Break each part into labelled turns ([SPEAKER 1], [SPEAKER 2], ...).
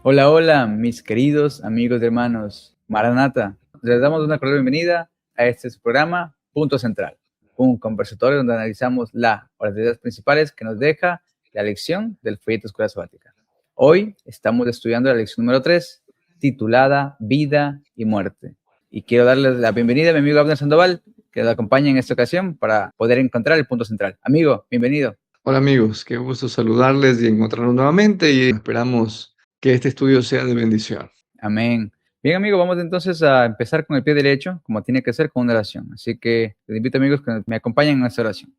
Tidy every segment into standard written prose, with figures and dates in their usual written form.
[SPEAKER 1] Hola, hola, mis queridos amigos y hermanos. Maranata, les damos una cordial bienvenida a este su programa Punto Central, un conversatorio donde analizamos las ideas principales que nos deja la lección del folleto Escuela Sabática. Hoy estamos estudiando la lección número 3, titulada Vida y Muerte. Y quiero darles la bienvenida a mi amigo Abner Sandoval, que nos acompaña en esta ocasión para poder encontrar el punto central. Amigo, bienvenido.
[SPEAKER 2] Hola amigos, qué gusto saludarles y encontrarnos nuevamente y esperamos que este estudio sea de bendición.
[SPEAKER 1] Amén. Bien, amigo, vamos entonces a empezar con el pie derecho, como tiene que ser, con una oración. Así que les invito, amigos, que me acompañen en esta oración.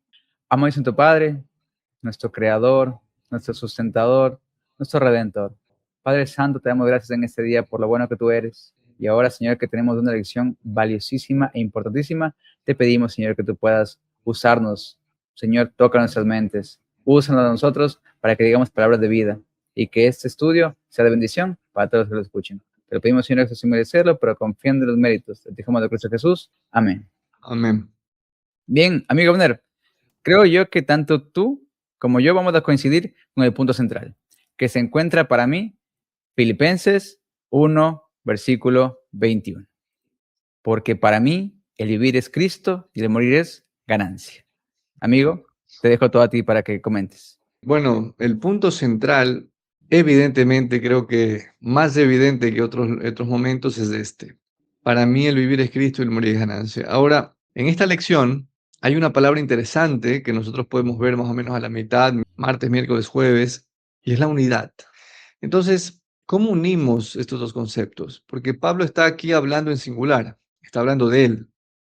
[SPEAKER 1] Amo y Santo Padre, nuestro Creador, nuestro sustentador, nuestro Redentor. Padre Santo, te damos gracias en este día por lo bueno que tú eres. Y ahora, Señor, que tenemos una lección valiosísima e importantísima, te pedimos, Señor, que tú puedas usarnos. Señor, toca nuestras mentes. Úsanos a nosotros para que digamos palabras de vida y que este estudio sea de bendición para todos los que lo escuchen. Te lo pedimos, Señor, sin merecerlo, pero confiando en los méritos. Te dejamos de Cristo Jesús. Amén.
[SPEAKER 2] Amén.
[SPEAKER 1] Bien, amigo Abner, creo yo que tanto tú como yo vamos a coincidir con el punto central, que se encuentra para mí Filipenses 1, versículo 21. Porque para mí el vivir es Cristo y el morir es ganancia. Amigo, te dejo todo a ti para que comentes.
[SPEAKER 2] Bueno, el punto central, evidentemente, creo que más evidente que otros momentos es este. Para mí el vivir es Cristo y el morir es ganancia. Ahora, en esta lección hay una palabra interesante que nosotros podemos ver más o menos a la mitad, martes, miércoles, jueves, y es la unidad. Entonces, ¿cómo unimos estos dos conceptos? Porque Pablo está aquí hablando en singular, está hablando de él.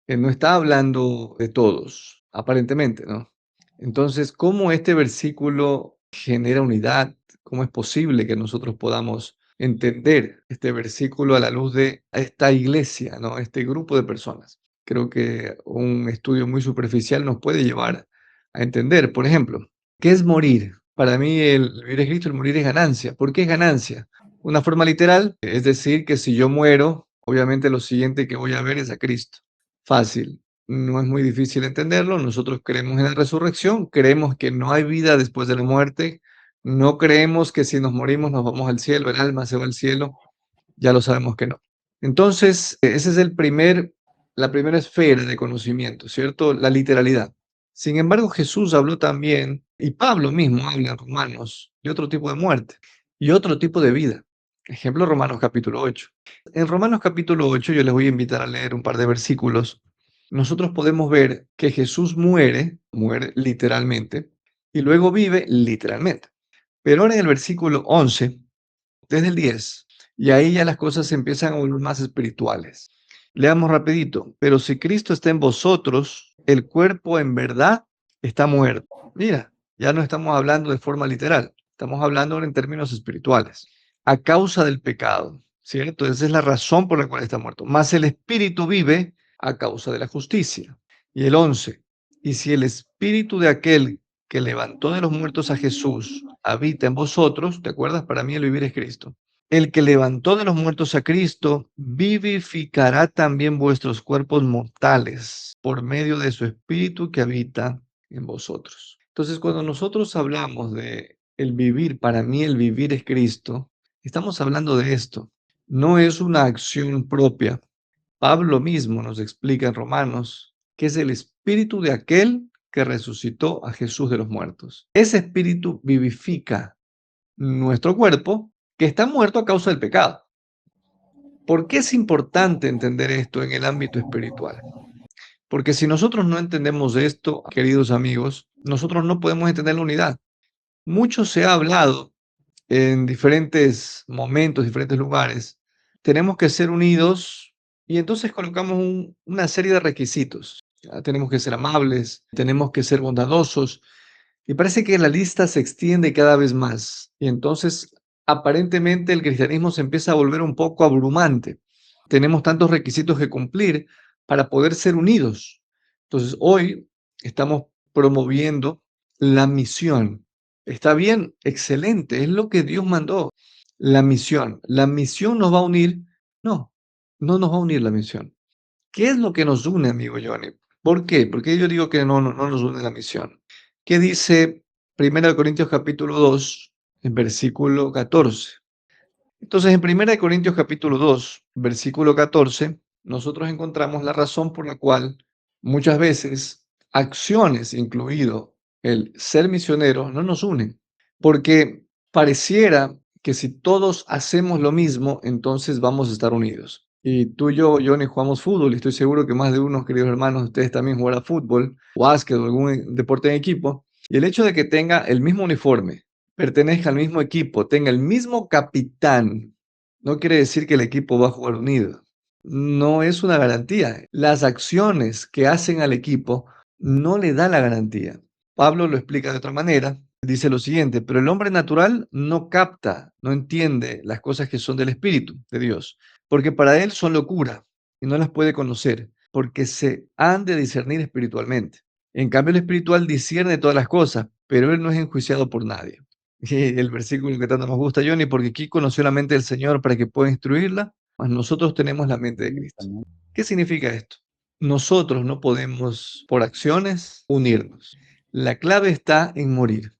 [SPEAKER 2] Él no está hablando de todos, aparentemente, ¿no? Entonces, ¿cómo este versículo genera unidad? ¿Cómo es posible que nosotros podamos entender este versículo a la luz de esta iglesia, ¿no? Este grupo de personas? Creo que un estudio muy superficial nos puede llevar a entender, por ejemplo, ¿qué es morir? Para mí el vivir es Cristo, el morir es ganancia. ¿Por qué es ganancia? Una forma literal, es decir, que si yo muero, obviamente lo siguiente que voy a ver es a Cristo. Fácil, no es muy difícil entenderlo. Nosotros creemos en la resurrección, creemos que no hay vida después de la muerte, no creemos que si nos morimos nos vamos al cielo, el alma se va al cielo, ya lo sabemos que no. Entonces, ese es la primera esfera de conocimiento, ¿cierto? La literalidad. Sin embargo, Jesús habló también, y Pablo mismo habla en Romanos, de otro tipo de muerte y otro tipo de vida. Ejemplo, Romanos capítulo 8. En Romanos capítulo 8, yo les voy a invitar a leer un par de versículos. Nosotros podemos ver que Jesús muere literalmente, y luego vive literalmente. Pero ahora en el versículo 11, desde el 10, y ahí ya las cosas se empiezan a volver más espirituales. Leamos rapidito. Pero si Cristo está en vosotros, el cuerpo en verdad está muerto. Mira, ya no estamos hablando de forma literal, estamos hablando ahora en términos espirituales. A causa del pecado, ¿cierto? Esa es la razón por la cual está muerto. Mas el espíritu vive a causa de la justicia. Y el 11. Y si el espíritu de aquel que levantó de los muertos a Jesús habita en vosotros, ¿te acuerdas? Para mí el vivir es Cristo. El que levantó de los muertos a Cristo vivificará también vuestros cuerpos mortales por medio de su espíritu que habita en vosotros. Entonces, cuando nosotros hablamos de el vivir, para mí el vivir es Cristo, estamos hablando de esto. No es una acción propia. Pablo mismo nos explica en Romanos que es el espíritu de aquel que resucitó a Jesús de los muertos. Ese espíritu vivifica nuestro cuerpo que está muerto a causa del pecado. ¿Por qué es importante entender esto en el ámbito espiritual? Porque si nosotros no entendemos esto, queridos amigos, nosotros no podemos entender la unidad. Mucho se ha hablado en diferentes momentos, diferentes lugares. Tenemos que ser unidos y entonces colocamos una serie de requisitos. Tenemos que ser amables, tenemos que ser bondadosos, y parece que la lista se extiende cada vez más. Y entonces, aparentemente, el cristianismo se empieza a volver un poco abrumante. Tenemos tantos requisitos que cumplir para poder ser unidos. Entonces, hoy estamos promoviendo la misión. Está bien, excelente, es lo que Dios mandó. La misión. ¿La misión nos va a unir? No, no nos va a unir la misión. ¿Qué es lo que nos une, amigo Johnny? ¿Por qué? Porque yo digo que no nos une la misión. ¿Qué dice 1 Corintios capítulo 2, en versículo 14? Entonces, en 1 Corintios capítulo 2, versículo 14, nosotros encontramos la razón por la cual muchas veces acciones, incluido el ser misionero, no nos unen, porque pareciera que si todos hacemos lo mismo, entonces vamos a estar unidos. Y tú y yo, Johnny, jugamos fútbol y estoy seguro que más de unos, queridos hermanos, ustedes también jugarán fútbol, o básquet o algún deporte en equipo. Y el hecho de que tenga el mismo uniforme, pertenezca al mismo equipo, tenga el mismo capitán, no quiere decir que el equipo va a jugar unido. No es una garantía. Las acciones que hacen al equipo no le da la garantía. Pablo lo explica de otra manera. Dice lo siguiente, pero el hombre natural no capta, no entiende las cosas que son del Espíritu de Dios, porque para él son locura y no las puede conocer, porque se han de discernir espiritualmente. En cambio, el espiritual discierne todas las cosas, pero él no es enjuiciado por nadie. Y el versículo que tanto nos gusta, Johnny, porque aquí conoció la mente del Señor para que pueda instruirla, mas nosotros tenemos la mente de Cristo. ¿Qué significa esto? Nosotros no podemos, por acciones, unirnos. La clave está en morir.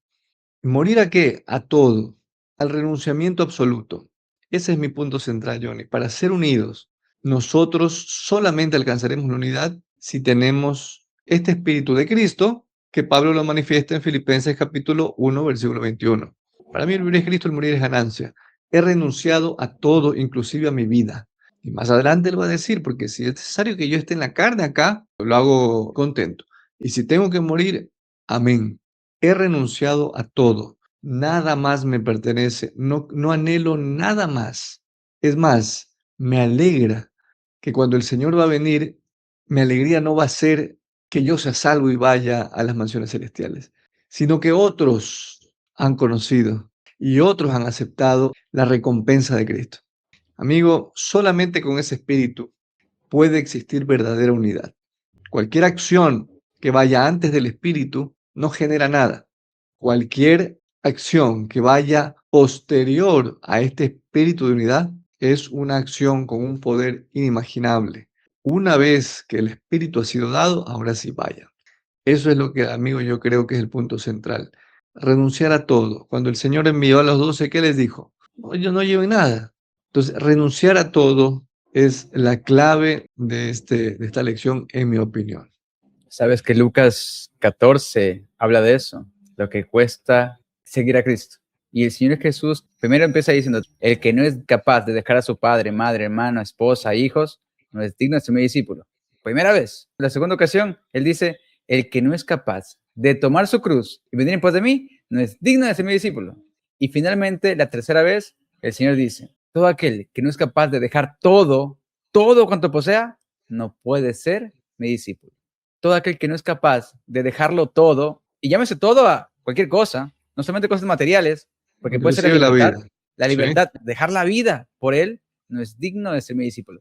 [SPEAKER 2] ¿Morir a qué? A todo, al renunciamiento absoluto. Ese es mi punto central, Johnny. Para ser unidos, nosotros solamente alcanzaremos la unidad si tenemos este espíritu de Cristo que Pablo lo manifiesta en Filipenses capítulo 1, versículo 21. Para mí el vivir es Cristo, el morir es ganancia. He renunciado a todo, inclusive a mi vida. Y más adelante él va a decir, porque si es necesario que yo esté en la carne acá, lo hago contento. Y si tengo que morir, amén. He renunciado a todo. Nada más me pertenece. No anhelo nada más. Es más, me alegra que cuando el Señor va a venir, mi alegría no va a ser que yo sea salvo y vaya a las mansiones celestiales, sino que otros han conocido y otros han aceptado la recompensa de Cristo. Amigo, solamente con ese espíritu puede existir verdadera unidad. Cualquier acción que vaya antes del espíritu no genera nada. Cualquier acción que vaya posterior a este espíritu de unidad es una acción con un poder inimaginable. Una vez que el espíritu ha sido dado, ahora sí vaya. Eso es lo que, amigo, yo creo que es el punto central. Renunciar a todo. Cuando el Señor envió a los 12, ¿qué les dijo? No, ellos no lleven nada. Entonces, renunciar a todo es la clave de esta lección, en mi opinión.
[SPEAKER 1] Sabes que Lucas 14 habla de eso, lo que cuesta seguir a Cristo. Y el Señor Jesús primero empieza diciendo, el que no es capaz de dejar a su padre, madre, hermano, esposa, hijos, no es digno de ser mi discípulo. Primera vez. La segunda ocasión, Él dice, el que no es capaz de tomar su cruz y venir en pos de mí, no es digno de ser mi discípulo. Y finalmente, la tercera vez, el Señor dice, todo aquel que no es capaz de dejar todo, todo cuanto posea, no puede ser mi discípulo. Todo aquel que no es capaz de dejarlo todo, y llámese todo a cualquier cosa, no solamente cosas materiales, porque puede ser
[SPEAKER 2] Inclusive la vida.
[SPEAKER 1] la
[SPEAKER 2] Sí,
[SPEAKER 1] libertad, dejar la vida por él, no es digno de ser mi discípulo.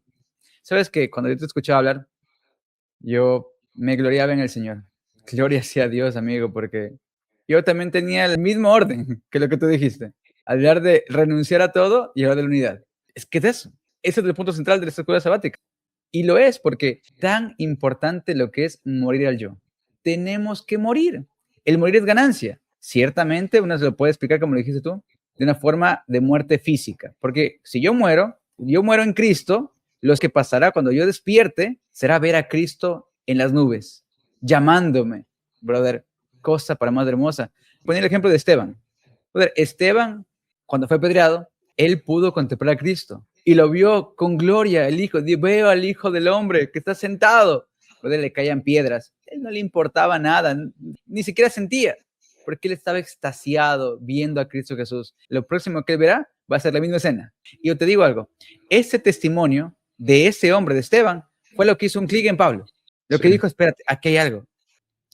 [SPEAKER 1] Sabes que cuando yo te escuchaba hablar, yo me gloriaba en el Señor. Gloria sea a Dios, amigo, porque yo también tenía el mismo orden que lo que tú dijiste. Hablar de renunciar a todo y hablar de la unidad. Es que es eso. Ese es el punto central de la escuela sabática. Y lo es porque tan importante lo que es morir al yo. Tenemos que morir. El morir es ganancia. Ciertamente uno se lo puede explicar, como lo dijiste tú, de una forma de muerte física. Porque si yo muero en Cristo, lo que pasará cuando yo despierte será ver a Cristo en las nubes, llamándome, brother, cosa para más hermosa. Poner el ejemplo de Esteban. Brother, Esteban, cuando fue apedreado, él pudo contemplar a Cristo y lo vio con gloria, el Hijo. Veo al Hijo del Hombre que está sentado. Brother, le caían piedras. A él no le importaba nada, ni siquiera sentía, porque él estaba extasiado viendo a Cristo Jesús. Lo próximo que él verá va a ser la misma escena. Y yo te digo algo, ese testimonio de ese hombre, de Esteban, fue lo que hizo un clic en Pablo. Lo que
[SPEAKER 2] sí.
[SPEAKER 1] dijo, espérate, aquí hay algo.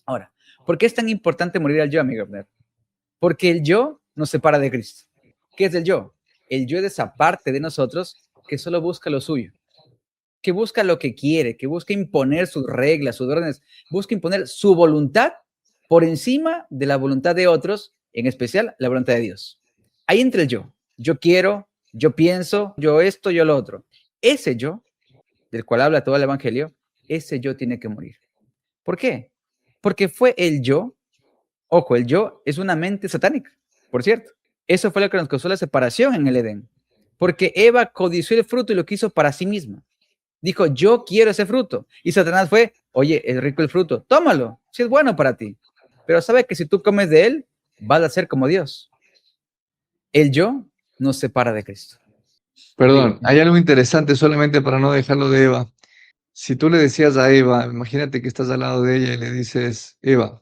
[SPEAKER 1] Ahora, ¿por qué es tan importante morir al yo, amigo? Porque el yo nos separa de Cristo. ¿Qué es el yo? El yo es esa parte de nosotros que solo busca lo suyo, que busca lo que quiere, que busca imponer sus reglas, sus órdenes, busca imponer su voluntad por encima de la voluntad de otros, en especial la voluntad de Dios. Ahí entra el yo. Yo quiero, yo pienso, yo esto, yo lo otro. Ese yo, del cual habla todo el Evangelio, ese yo tiene que morir. ¿Por qué? Porque fue el yo, ojo, el yo es una mente satánica, por cierto. Eso fue lo que nos causó la separación en el Edén. porque Eva codició el fruto y lo quiso para sí misma. Dijo, yo quiero ese fruto. Y Satanás fue, oye, es rico el fruto, tómalo, si es bueno para ti. Pero sabe que si tú comes de él, vas a ser como Dios. El yo nos separa de Cristo. Amigo,
[SPEAKER 2] Perdón, hay algo interesante solamente para no dejarlo de Eva. Si tú le decías a Eva, imagínate que estás al lado de ella y le dices, Eva,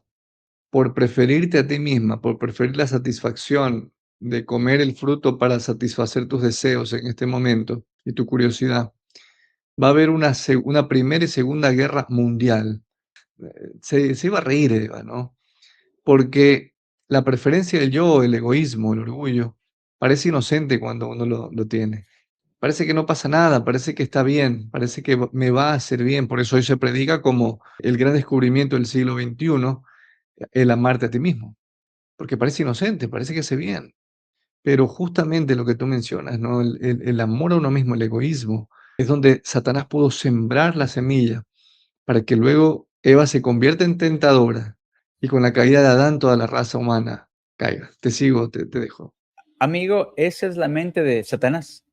[SPEAKER 2] por preferirte a ti misma, por preferir la satisfacción de comer el fruto para satisfacer tus deseos en este momento y tu curiosidad, va a haber una primera y segunda guerra mundial. Se iba a reír Eva, ¿no? Porque la preferencia del yo, el egoísmo, el orgullo, parece inocente cuando uno lo tiene. Parece que no pasa nada, parece que está bien, parece que me va a hacer bien. Por eso hoy se predica como el gran descubrimiento del siglo XXI, el amarte a ti mismo. Porque parece inocente, parece que hace bien. Pero justamente lo que tú mencionas, ¿no? El amor a uno mismo, el egoísmo, es donde Satanás pudo sembrar la semilla para que luego Eva se convierta en tentadora y con la caída de Adán toda la raza humana caiga. Te sigo, te dejo.
[SPEAKER 1] amigo, esa es la mente de Satanás.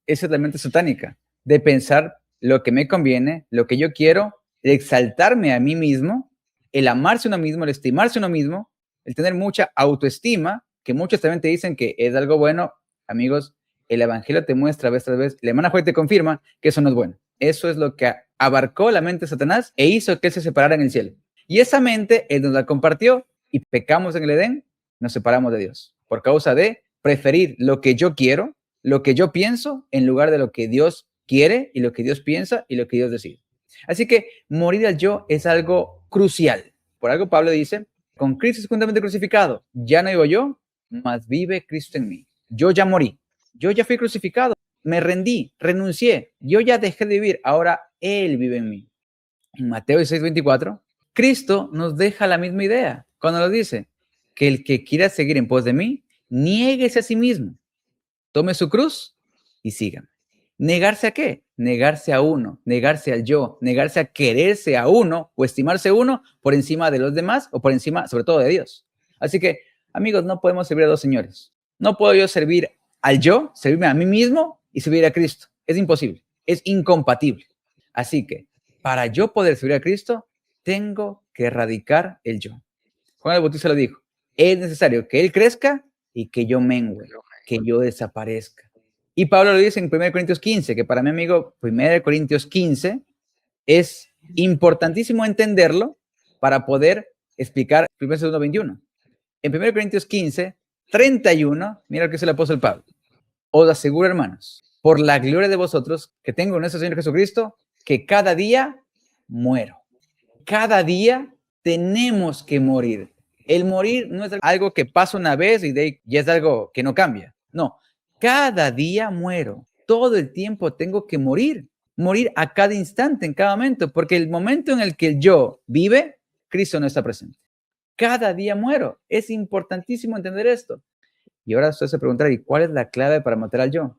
[SPEAKER 1] Esa es la mente satánica, de pensar lo que me conviene, lo que yo quiero, de exaltarme a mí mismo, el amarse a uno mismo, el estimarse a uno mismo, el tener mucha autoestima, que muchos también te dicen que es algo bueno. Amigos, el evangelio te muestra vez tras vez, la hermana Joy te confirma que eso no es bueno. Eso es lo que abarcó la mente de Satanás e hizo que él se separara en el cielo. Y esa mente él nos la compartió y pecamos en el Edén, nos separamos de Dios por causa de preferir lo que yo quiero, lo que yo pienso, en lugar de lo que Dios quiere y lo que Dios piensa y lo que Dios decide. Así que morir al yo es algo crucial. Por algo Pablo dice, con Cristo es juntamente crucificado, ya no vivo yo, mas vive Cristo en mí. Yo ya morí, yo ya fui crucificado, me rendí, renuncié, yo ya dejé de vivir, ahora Él vive en mí. En Mateo 6:24, Cristo nos deja la misma idea cuando nos dice que el que quiera seguir en pos de mí, niéguese a sí mismo, tome su cruz y sígame. ¿Negarse a qué? Negarse a uno, negarse al yo, negarse a quererse a uno o estimarse uno por encima de los demás o por encima, sobre todo, de Dios. Así que, amigos, no podemos servir a dos señores. No puedo yo servir al yo, servirme a mí mismo y servir a Cristo. Es imposible, es incompatible. Así que, para yo poder servir a Cristo, tengo que erradicar el yo. Juan el Bautista lo dijo, es necesario que Él crezca y que yo mengüe, que yo desaparezca. Y Pablo lo dice en 1 Corintios 15, que para mi amigo 1 Corintios 15 es importantísimo entenderlo para poder explicar 1 21. En 1 Corintios 15, 31, mira lo que dice el apóstol Pablo. Os aseguro, hermanos, por la gloria de vosotros, que tengo en nuestro Señor Jesucristo, que cada día muero. Cada día tenemos que morir. El morir no es algo que pasa una vez y de ahí ya es algo que no cambia. No, cada día muero. Todo el tiempo tengo que morir. Morir a cada instante, en cada momento, porque el momento en el que el yo vive, Cristo no está presente. Cada día muero. Es importantísimo entender esto. Y ahora usted se preguntará, ¿y cuál es la clave para matar al yo?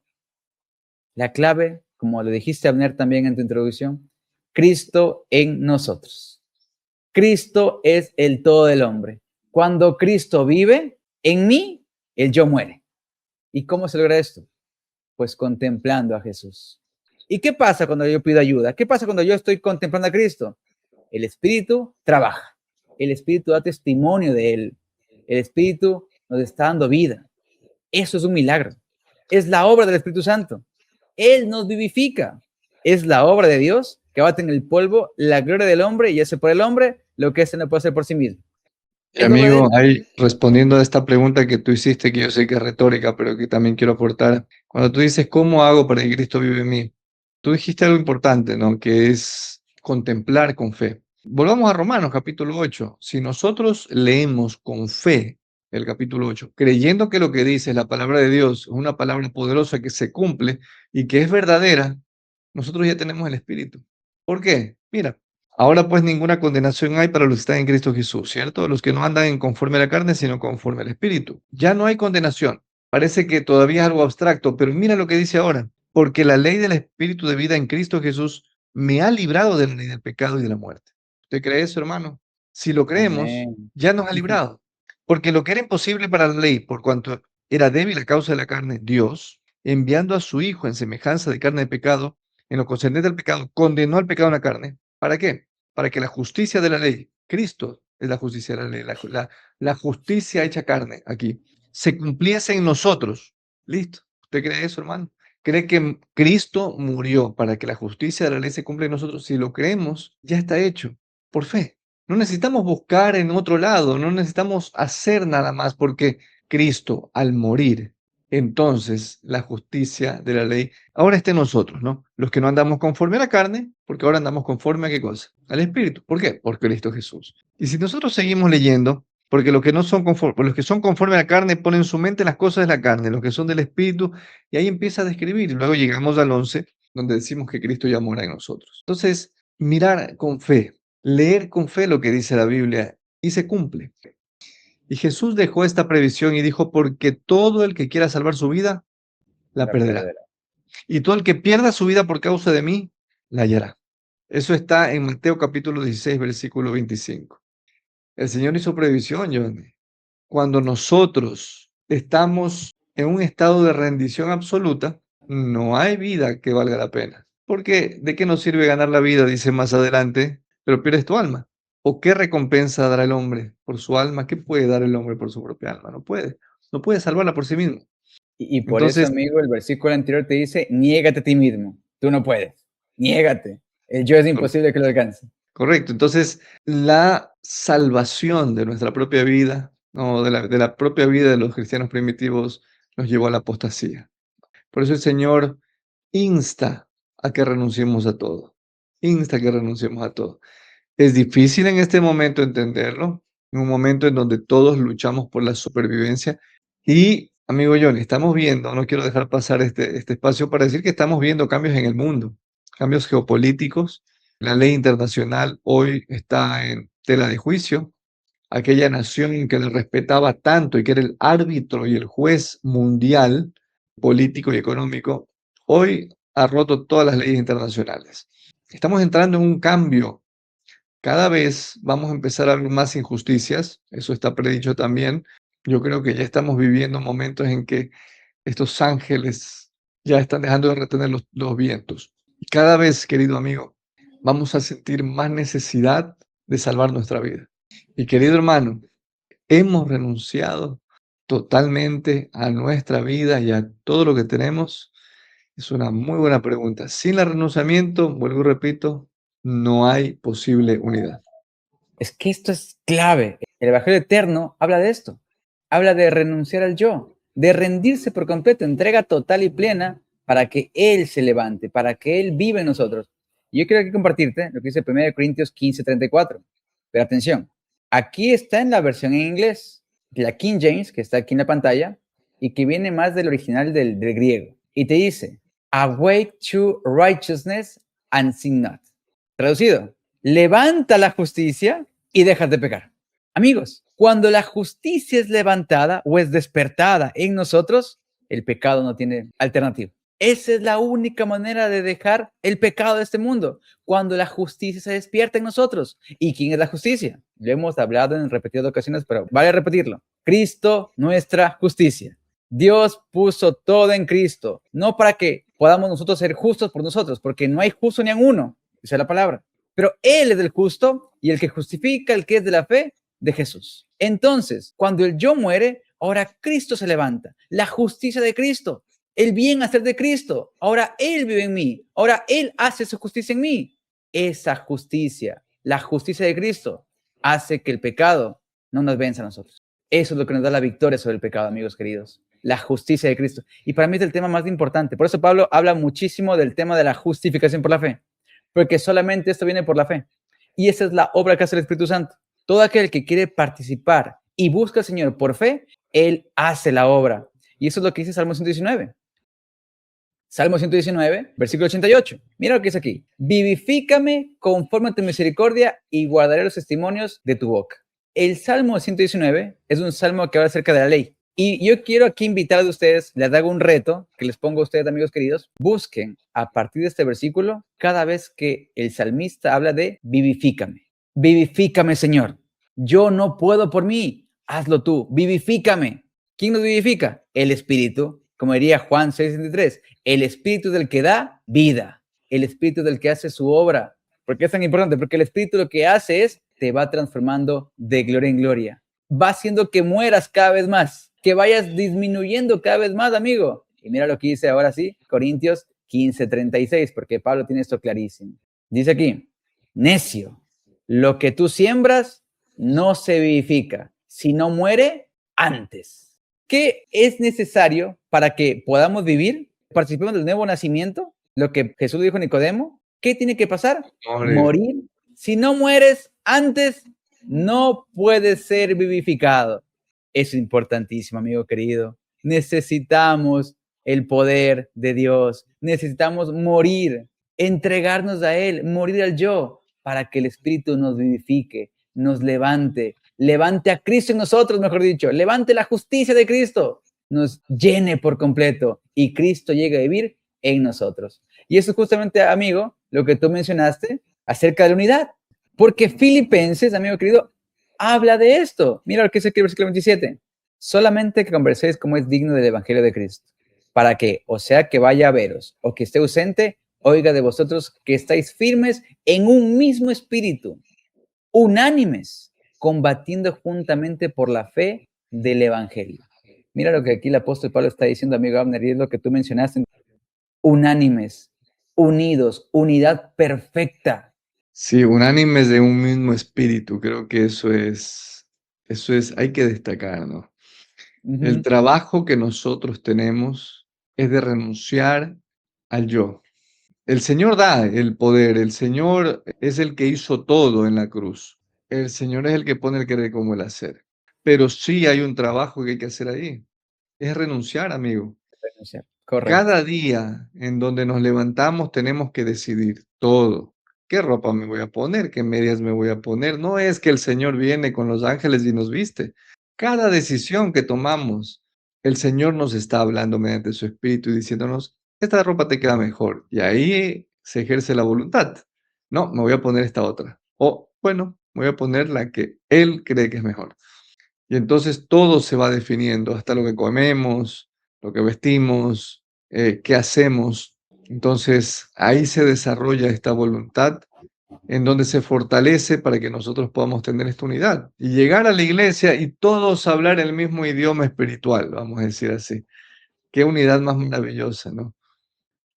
[SPEAKER 1] La clave, como lo dijiste, Abner, también en tu introducción, Cristo en nosotros. Cristo es el todo del hombre. Cuando Cristo vive en mí, el yo muere. ¿Y cómo se logra esto? Pues contemplando a Jesús. ¿Y qué pasa cuando yo pido ayuda? ¿Qué pasa cuando yo estoy contemplando a Cristo? El Espíritu trabaja. El Espíritu da testimonio de Él. El Espíritu nos está dando vida. Eso es un milagro. Es la obra del Espíritu Santo. Él nos vivifica. Es la obra de Dios que bate en el polvo la gloria del hombre y hace por el hombre lo que éste no puede hacer por sí mismo.
[SPEAKER 2] Y
[SPEAKER 1] Es obra de
[SPEAKER 2] amigo,
[SPEAKER 1] Él.
[SPEAKER 2] ahí respondiendo a esta pregunta que tú hiciste, que yo sé que es retórica, pero que también quiero aportar, cuando tú dices, ¿cómo hago para que Cristo vive en mí? Tú dijiste algo importante, ¿no? Que es contemplar con fe. Volvamos a Romanos capítulo 8. Si nosotros leemos con fe el capítulo 8, creyendo que lo que dice la palabra de Dios es una palabra poderosa que se cumple y que es verdadera, nosotros ya tenemos el Espíritu. ¿Por qué? Mira, ahora pues ninguna condenación hay para los que están en Cristo Jesús, ¿cierto? Los que no andan en conforme a la carne, sino conforme al Espíritu. Ya no hay condenación. Parece que todavía es algo abstracto, pero mira lo que dice ahora. Porque la ley del Espíritu de vida en Cristo Jesús me ha librado de la ley del pecado y de la muerte. ¿Usted cree eso, hermano? Si lo creemos,
[SPEAKER 1] Amén.
[SPEAKER 2] ya nos ha librado. Porque lo que era imposible para la ley, por cuanto era débil a causa de la carne, Dios enviando a su Hijo en semejanza de carne de pecado, en lo concernente al pecado, condenó al pecado en la carne. ¿Para qué? Para que la justicia de la ley, Cristo es la justicia de la ley, la justicia hecha carne aquí, se cumpliese en nosotros. ¿Listo? ¿Usted cree eso, hermano? ¿Cree que Cristo murió para que la justicia de la ley se cumpla en nosotros? Si lo creemos, ya está hecho, por fe. No necesitamos buscar en otro lado, no necesitamos hacer nada más, porque Cristo, al morir, entonces la justicia de la ley ahora está en nosotros, ¿no? Los que no andamos conforme a la carne, porque ahora andamos conforme a qué cosa? Al Espíritu. ¿Por qué? Por Cristo Jesús. Y si nosotros seguimos leyendo, porque los que no son conformes, los que son conforme a la carne ponen su mente en las cosas de la carne, los que son del Espíritu, y ahí empieza a describir. Y luego llegamos al 11, donde decimos que Cristo ya mora en nosotros. Entonces, mirar con fe, leer con fe lo que dice la Biblia, y se cumple. Y Jesús dejó esta previsión y dijo, porque todo el que quiera salvar su vida, la perderá. Y todo el que pierda su vida por causa de mí, la hallará. Eso está en Mateo capítulo 16, versículo 25. El Señor hizo previsión, Johnny. Cuando nosotros estamos en un estado de rendición absoluta, no hay vida que valga la pena. Porque ¿de qué nos sirve ganar la vida? Dice más adelante, pero pierdes tu alma. ¿O qué recompensa dará el hombre por su alma? ¿Qué puede dar el hombre por su propia alma? No puede. No puede salvarla por sí mismo.
[SPEAKER 1] Y por eso,
[SPEAKER 2] Entonces,
[SPEAKER 1] amigo, el versículo anterior te dice, niégate a ti mismo. Tú no puedes. Niégate. El yo es imposible que lo alcance.
[SPEAKER 2] correcto. Entonces, la salvación de nuestra propia vida, o de la propia vida de los cristianos primitivos, nos llevó a la apostasía. Por eso el Señor insta a que renunciemos a todo. Insta a que renunciemos a todo. Es difícil en este momento entenderlo, en un momento en donde todos luchamos por la supervivencia. Y, amigo Johnny, estamos viendo, no quiero dejar pasar este espacio para decir que estamos viendo cambios en el mundo, cambios geopolíticos. La ley internacional hoy está en tela de juicio. Aquella nación que le respetaba tanto y que era el árbitro y el juez mundial, político y económico, hoy ha roto todas las leyes internacionales. Estamos entrando en un cambio. Cada vez vamos a empezar a ver más injusticias, eso está predicho también. Yo creo que ya estamos viviendo momentos en que estos ángeles ya están dejando de retener los vientos. Y cada vez, querido amigo, vamos a sentir más necesidad de salvar nuestra vida. Y querido hermano, ¿hemos renunciado totalmente a nuestra vida y a todo lo que tenemos? Es una muy buena pregunta. Sin el renunciamiento, vuelvo y repito, no hay posible unidad.
[SPEAKER 1] Es que esto es clave. El Evangelio eterno habla de esto. Habla de renunciar al yo, de rendirse por completo, entrega total y plena para que Él se levante, para que Él viva en nosotros. Y yo quiero aquí compartirte lo que dice 1 Corintios 15:34. Pero atención, aquí está en la versión en inglés, la King James, que está aquí en la pantalla, y que viene más del original del griego. Y te dice, awake to righteousness and sin not. Traducido, levanta la justicia y dejas de pecar. Amigos, cuando la justicia es levantada o es despertada en nosotros, el pecado no tiene alternativa. Esa es la única manera de dejar el pecado de este mundo, cuando la justicia se despierta en nosotros. ¿Y quién es la justicia? Lo hemos hablado en repetidas ocasiones, pero vale repetirlo. Cristo, nuestra justicia. Dios puso todo en Cristo, no para que podamos nosotros ser justos por nosotros, porque no hay justo ni en uno, esa es la palabra. Pero Él es el justo y el que justifica, el que es de la fe de Jesús. Entonces, cuando el yo muere, ahora Cristo se levanta, la justicia de Cristo, el bien hacer de Cristo. Ahora Él vive en mí, ahora Él hace su justicia en mí. Esa justicia, la justicia de Cristo, hace que el pecado no nos venza a nosotros. Eso es lo que nos da la victoria sobre el pecado, amigos queridos. La justicia de Cristo. Y para mí es el tema más importante. Por eso Pablo habla muchísimo del tema de la justificación por la fe. Porque solamente esto viene por la fe. Y esa es la obra que hace el Espíritu Santo. Todo aquel que quiere participar y busca al Señor por fe, Él hace la obra. Y eso es lo que dice Salmo 119. Salmo 119, versículo 88. Mira lo que dice aquí. Vivifícame conforme a tu misericordia y guardaré los testimonios de tu boca. El Salmo 119 es un salmo que habla acerca de la ley. Y yo quiero aquí invitar a ustedes, les hago un reto que les pongo a ustedes, amigos queridos. Busquen a partir de este versículo cada vez que el salmista habla de vivifícame. Vivifícame, Señor. Yo no puedo por mí. Hazlo tú. Vivifícame. ¿Quién nos vivifica? El Espíritu. como diría Juan 6:63, el Espíritu del que da vida, el Espíritu del que hace su obra. ¿Por qué es tan importante? Porque el Espíritu lo que hace es, te va transformando de gloria en gloria. Va haciendo que mueras cada vez más, que vayas disminuyendo cada vez más, amigo. Y mira lo que dice ahora sí, Corintios 15:36, porque Pablo tiene esto clarísimo. Dice aquí, necio, lo que tú siembras no se vivifica, sino muere antes. ¿Qué es necesario para que podamos vivir? Participemos del nuevo nacimiento, lo que Jesús dijo a Nicodemo. ¿Qué tiene que pasar? Morir. Si no mueres antes, no puedes ser vivificado. Es importantísimo, amigo querido. Necesitamos el poder de Dios. Necesitamos morir, entregarnos a Él, morir al yo, para que el Espíritu nos vivifique, nos levante a Cristo en nosotros, mejor dicho, levante la justicia de Cristo, nos llene por completo y Cristo llegue a vivir en nosotros. Y eso es justamente, amigo, lo que tú mencionaste acerca de la unidad, porque Filipenses, amigo querido, habla de esto. Mira lo que dice aquí el versículo 27. Solamente que converséis como es digno del Evangelio de Cristo, para que, o sea, que vaya a veros o que esté ausente, oiga de vosotros que estáis firmes en un mismo espíritu, unánimes, combatiendo juntamente por la fe del Evangelio. Mira lo que aquí el apóstol Pablo está diciendo, amigo Abner, y es lo que tú mencionaste. Unánimes, unidos, unidad perfecta.
[SPEAKER 2] Sí, unánimes de un mismo espíritu. Creo que hay que destacar, ¿no? El trabajo que nosotros tenemos es de renunciar al yo. El Señor da el poder, el Señor es el que hizo todo en la cruz. El Señor es el que pone el querer como el hacer. Pero sí hay un trabajo que hay que hacer ahí. Es renunciar, amigo.
[SPEAKER 1] Correcto.
[SPEAKER 2] Cada día en donde nos levantamos tenemos que decidir todo. ¿Qué ropa me voy a poner? ¿Qué medias me voy a poner? No es que el Señor viene con los ángeles y nos viste. Cada decisión que tomamos, el Señor nos está hablando mediante su Espíritu y diciéndonos, esta ropa te queda mejor. Y ahí se ejerce la voluntad. No, me voy a poner esta otra. O, bueno, me voy a poner la que Él cree que es mejor. Y entonces todo se va definiendo, hasta lo que comemos, lo que vestimos, qué hacemos. Entonces ahí se desarrolla esta voluntad en donde se fortalece para que nosotros podamos tener esta unidad y llegar a la iglesia y todos hablar el mismo idioma espiritual, vamos a decir así. Qué unidad más maravillosa, ¿no?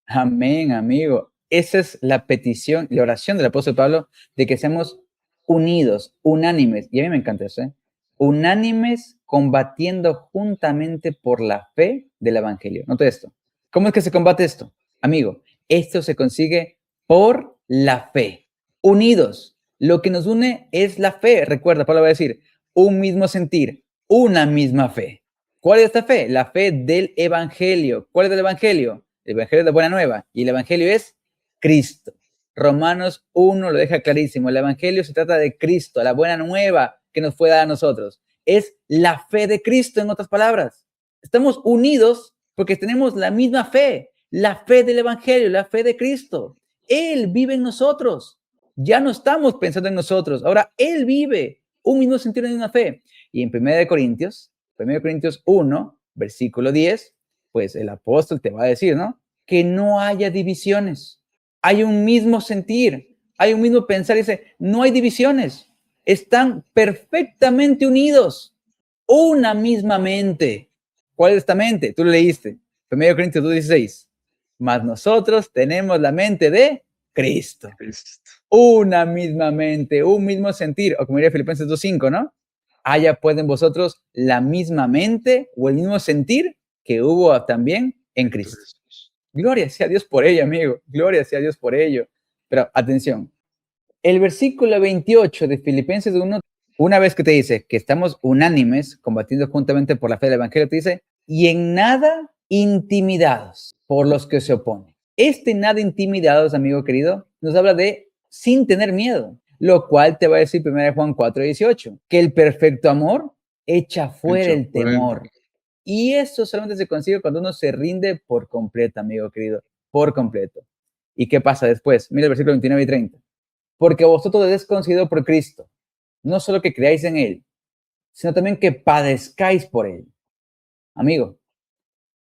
[SPEAKER 1] Amén, amigo. Esa es la petición, la oración del apóstol Pablo, de que seamos unidos, unánimes. Y a mí me encanta eso, ¿eh? Unánimes combatiendo juntamente por la fe del Evangelio. Nota esto. ¿Cómo es que se combate esto? Amigo, esto se consigue por la fe. Unidos. Lo que nos une es la fe. Recuerda, Pablo va a decir, un mismo sentir, una misma fe. ¿Cuál es esta fe? La fe del Evangelio. ¿Cuál es el Evangelio? El Evangelio es la buena nueva y el Evangelio es Cristo. Romanos 1 lo deja clarísimo. El Evangelio se trata de Cristo, la buena nueva que nos fue dada a nosotros. Es la fe de Cristo, en otras palabras. Estamos unidos porque tenemos la misma fe, la fe del Evangelio, la fe de Cristo. Él vive en nosotros. Ya no estamos pensando en nosotros. Ahora Él vive un mismo sentido de una fe. Y en 1 Corintios 1 versículo 10, pues el apóstol te va a decir, ¿no? Que no haya divisiones. Hay un mismo sentir, hay un mismo pensar. Dice, no hay divisiones. Están perfectamente unidos. Una misma mente. ¿Cuál es esta mente? Tú lo leíste. 1 Corintios 2:16. Mas nosotros tenemos la mente de Cristo. Una misma mente, un mismo sentir. O como diría Filipenses 2:5, ¿no? Haya pues en vosotros la misma mente o el mismo sentir que hubo también en Cristo. Gloria sea a Dios por ello, amigo. Gloria sea a Dios por ello. Pero atención, el versículo 28 de Filipenses 1, una vez que te dice que estamos unánimes, combatiendo juntamente por la fe del Evangelio, te dice, y en nada intimidados por los que se oponen. Este nada intimidados, amigo querido, nos habla de sin tener miedo, lo cual te va a decir 1 Juan 4:18, que el perfecto amor echa fuera el temor. Y eso solamente se consigue cuando uno se rinde por completo, amigo querido, por completo. ¿Y qué pasa después? Mira el versículo 29 y 30. Porque vosotros es conocido por Cristo, no solo que creáis en Él, sino también que padezcáis por Él. Amigo,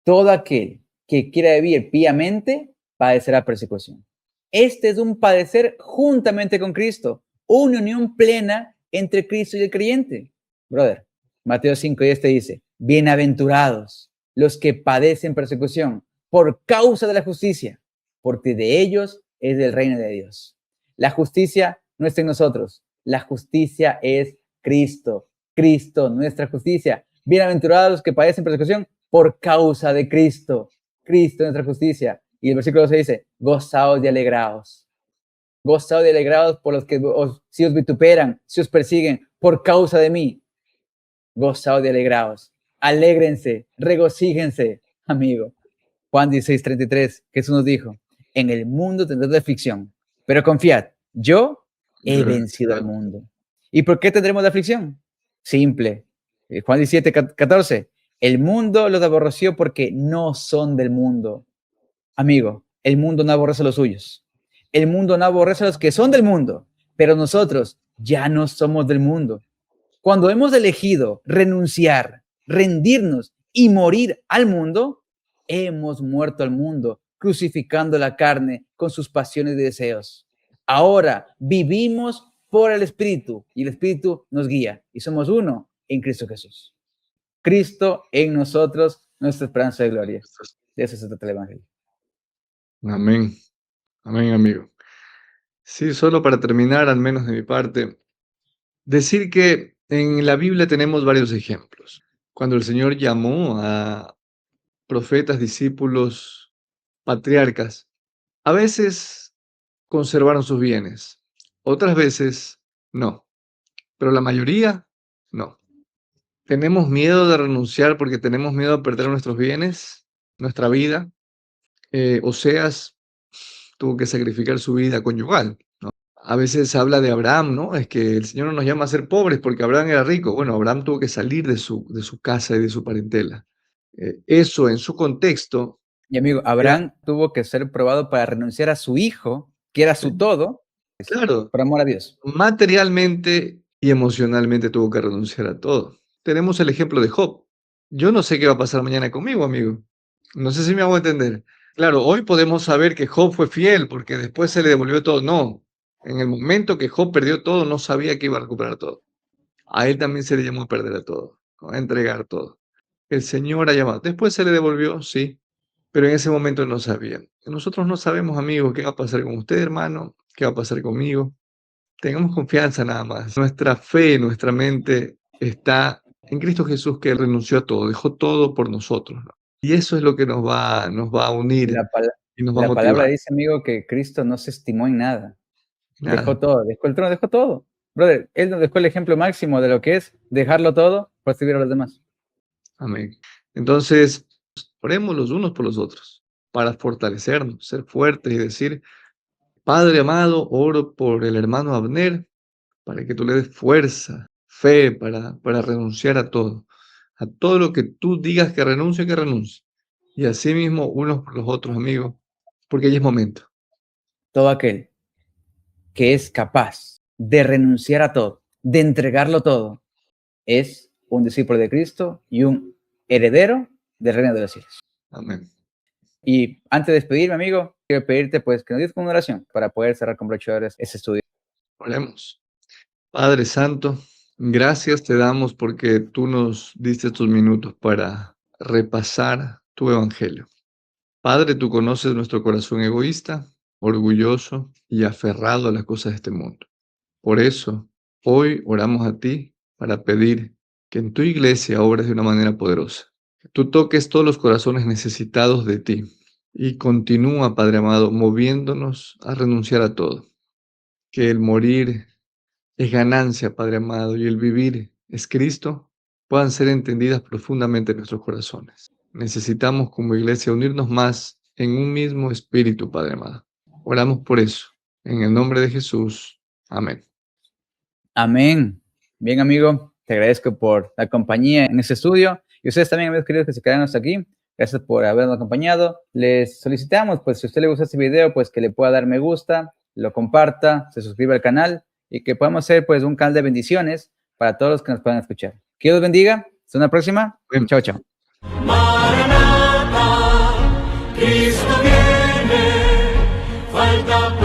[SPEAKER 1] todo aquel que quiera vivir piamente padecerá persecución. Este es un padecer juntamente con Cristo, una unión plena entre Cristo y el creyente. Brother, Mateo 5:10 te dice, bienaventurados los que padecen persecución por causa de la justicia, porque de ellos es el reino de Dios. La justicia no está en nosotros, la justicia es Cristo. Cristo, nuestra justicia. Bienaventurados los que padecen persecución por causa de Cristo. Cristo, nuestra justicia. Y el versículo 12 dice, gozaos y alegraos. Gozaos y alegraos por los que si os vituperan, si os persiguen por causa de mí. Gozaos y alegraos. Alégrense, regocíjense, amigo. Juan 16:33, Jesús nos dijo, en el mundo tendréis aflicción, pero confiad, yo he vencido al mundo. ¿Y por qué tendremos la aflicción? Simple. Juan 17:14, el mundo los aborreció porque no son del mundo. Amigo, el mundo no aborrece a los suyos. El mundo no aborrece a los que son del mundo, pero nosotros ya no somos del mundo. Cuando hemos elegido renunciar, rendirnos y morir al mundo, hemos muerto al mundo, crucificando la carne con sus pasiones y deseos. Ahora vivimos por el Espíritu y el Espíritu nos guía y somos uno en Cristo Jesús. Cristo en nosotros, nuestra esperanza de gloria. De eso se trata el Evangelio.
[SPEAKER 2] Amén. Amén, amigo. Sí, solo para terminar, al menos de mi parte, decir que en la Biblia tenemos varios ejemplos. Cuando el Señor llamó a profetas, discípulos, patriarcas, a veces conservaron sus bienes, otras veces no, pero la mayoría no. ¿Tenemos miedo de renunciar porque tenemos miedo a perder nuestros bienes, nuestra vida? Oseas tuvo que sacrificar su vida conyugal, ¿no? A veces se habla de Abraham, ¿no? Es que el Señor no nos llama a ser pobres porque Abraham era rico. Bueno, Abraham tuvo que salir de su casa y de su parentela. Eso en su contexto.
[SPEAKER 1] Y amigo, Abraham tuvo que ser probado para renunciar a su hijo, que era su todo,
[SPEAKER 2] Claro,
[SPEAKER 1] por amor a Dios.
[SPEAKER 2] materialmente y emocionalmente tuvo que renunciar a todo. Tenemos el ejemplo de Job. Yo no sé qué va a pasar mañana conmigo, amigo. No sé si me hago entender. Claro, hoy podemos saber que Job fue fiel porque después se le devolvió todo. No, en el momento que Job perdió todo, no sabía que iba a recuperar todo. A él también se le llamó a perder a todo, a entregar todo. El Señor ha llamado. Después se le devolvió, sí, pero en ese momento no sabía. Nosotros no sabemos, amigos, qué va a pasar con usted, hermano, qué va a pasar conmigo. Tengamos confianza nada más. Nuestra fe, nuestra mente está en Cristo Jesús, que renunció a todo, dejó todo por nosotros, ¿no? Y eso es lo que nos va a unir y nos va a
[SPEAKER 1] La palabra
[SPEAKER 2] motivar.
[SPEAKER 1] dice, amigo, que Cristo no se estimó en nada.
[SPEAKER 2] Nada.
[SPEAKER 1] Dejó todo, dejó el trono, dejó todo. Brother, Él nos dejó el ejemplo máximo de lo que es dejarlo todo por servir a los demás.
[SPEAKER 2] Amén. Entonces, oremos los unos por los otros para fortalecernos, ser fuertes y decir, Padre amado, oro por el hermano Abner para que tú le des fuerza, fe para renunciar a todo lo que tú digas que renuncie, que renuncie. Y así mismo unos por los otros, amigos, porque ya es momento.
[SPEAKER 1] Todo aquel que es capaz de renunciar a todo, de entregarlo todo, es un discípulo de Cristo y un heredero del reino de los cielos.
[SPEAKER 2] Amén.
[SPEAKER 1] Y antes de despedirme, amigo, quiero pedirte pues que nos digas una oración para poder cerrar con broche de oro ese estudio.
[SPEAKER 2] Oremos. Padre Santo, gracias te damos porque tú nos diste estos minutos para repasar tu evangelio. Padre, tú conoces nuestro corazón egoísta, orgulloso y aferrado a las cosas de este mundo. Por eso, hoy oramos a ti para pedir que en tu iglesia obres de una manera poderosa. Que tú toques todos los corazones necesitados de ti y continúa, Padre amado, moviéndonos a renunciar a todo. Que el morir es ganancia, Padre amado, y el vivir es Cristo, puedan ser entendidas profundamente en nuestros corazones. Necesitamos como iglesia unirnos más en un mismo espíritu, Padre amado. Oramos por eso. En el nombre de Jesús. Amén.
[SPEAKER 1] Amén. Bien, amigo, te agradezco por la compañía en este estudio. Y ustedes también, amigos queridos, que se quedaron hasta aquí. Gracias por habernos acompañado. Les solicitamos, pues, si a usted le gusta este video, pues, que le pueda dar me gusta, lo comparta, se suscriba al canal y que podamos ser, pues, un canal de bendiciones para todos los que nos puedan escuchar. Que Dios los bendiga. Hasta una próxima.
[SPEAKER 2] Amén.
[SPEAKER 1] Chao, chao.
[SPEAKER 3] vuelta